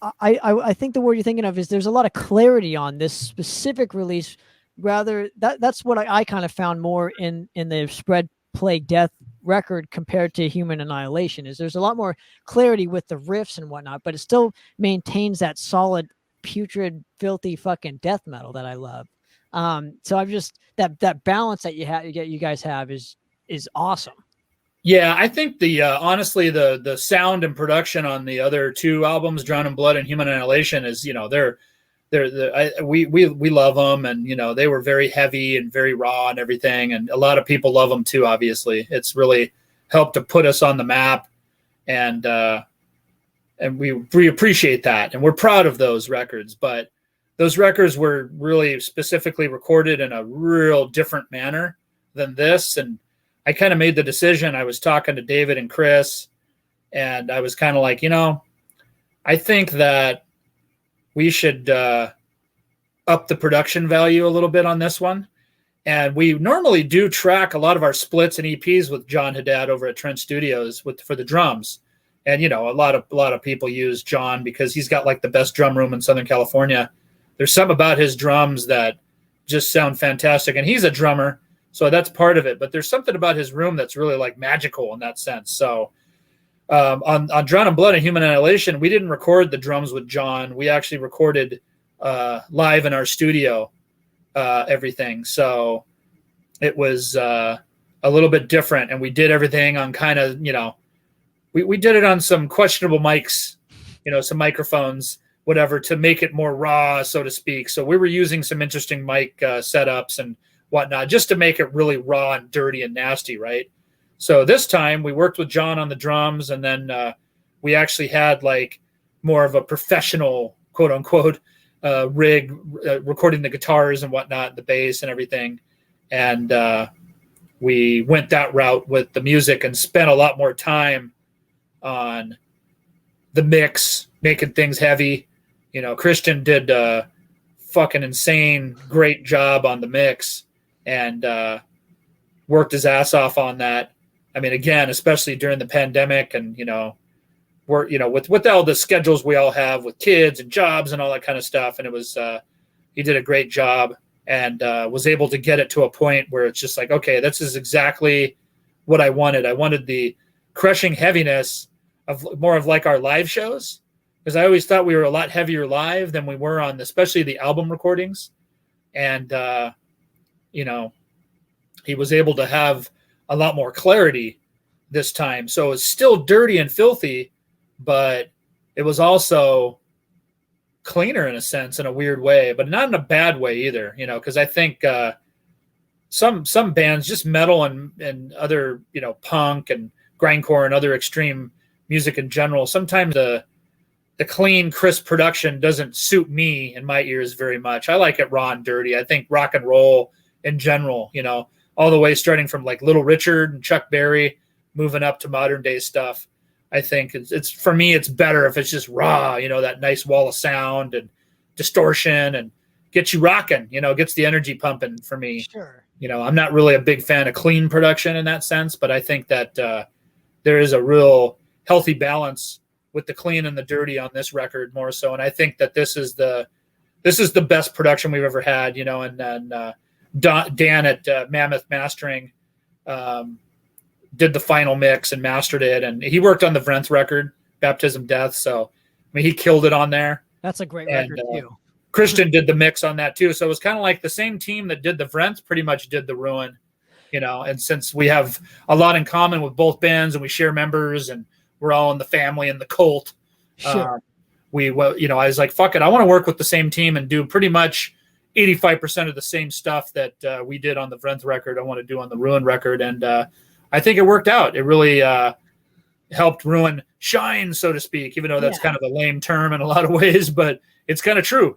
I think the word you're thinking of is there's a lot of clarity on this specific release. Rather, that's what I kind of found more in the Spread Plague Death record compared to Human Annihilation. Is there's a lot more clarity with the riffs and whatnot, but it still maintains that solid, putrid, filthy fucking death metal that I love. So I'm just that balance that you guys have is awesome. Yeah, I think the honestly the sound and production on the other two albums, Drown in Blood and Human Annihilation, is we love them, and they were very heavy and very raw and everything, and a lot of people love them too. Obviously, it's really helped to put us on the map, and we appreciate that, and we're proud of those records. But those records were really specifically recorded in a real different manner than this, and I kind of made the decision. I was talking to David and Chris, and I was kind of like, I think that we should up the production value a little bit on this one. And we normally do track a lot of our splits and EPs with John Haddad over at Trent Studios for the drums. And, a lot of people use John because he's got like the best drum room in Southern California. There's something about his drums that just sound fantastic. And he's a drummer, so that's part of it. But there's something about his room that's really like magical in that sense. So on Drown in Blood and Human Annihilation, we didn't record the drums with John. We actually recorded live in our studio everything. So it was a little bit different. And we did everything on kind of, we did it on some questionable mics, some microphones, whatever, to make it more raw, so to speak. So we were using some interesting mic setups and whatnot, just to make it really raw and dirty and nasty, right? So this time we worked with John on the drums, and then we actually had like more of a professional, quote unquote, rig recording the guitars and whatnot, the bass and everything. And we went that route with the music and spent a lot more time on the mix, making things heavy. Christian did a fucking insane, great job on the mix, and worked his ass off on that. I mean, again, especially during the pandemic, and we're with all the schedules we all have with kids and jobs and all that kind of stuff. And it was he did a great job, and was able to get it to a point where it's just like, okay, this is exactly what I wanted. I wanted the crushing heaviness of more of like our live shows, because I always thought we were a lot heavier live than we were on, especially the album recordings. And he was able to have a lot more clarity this time. So it's still dirty and filthy, but it was also cleaner in a sense, in a weird way, but not in a bad way either, because I think some bands, just metal and other, punk and grindcore and other extreme music in general, sometimes the clean, crisp production doesn't suit me in my ears very much. I like it raw and dirty. I think rock and roll in general, all the way starting from like Little Richard and Chuck Berry, moving up to modern day stuff. I think it's for me, it's better if it's just raw, that nice wall of sound and distortion, and gets you rocking, gets the energy pumping for me. Sure. I'm not really a big fan of clean production in that sense, but I think that there is a real healthy balance with the clean and the dirty on this record more so. And I think that this is the best production we've ever had, and then Dan at Mammoth Mastering did the final mix and mastered it. And he worked on the Vrenth record, Baptism Death. So, I mean, he killed it on there. That's a great record too. Christian did the mix on that too. So it was kind of like the same team that did the Vrenth pretty much did the Ruin, and since we have a lot in common with both bands and we share members and we're all in the family and the cult, sure. I was like, fuck it. I want to work with the same team and do pretty much 85% of the same stuff that we did on the Vrenth record. I want to do on the Ruin record. And I think it worked out. It really helped Ruin shine, so to speak, even though that's kind of a lame term in a lot of ways, but it's kind of true,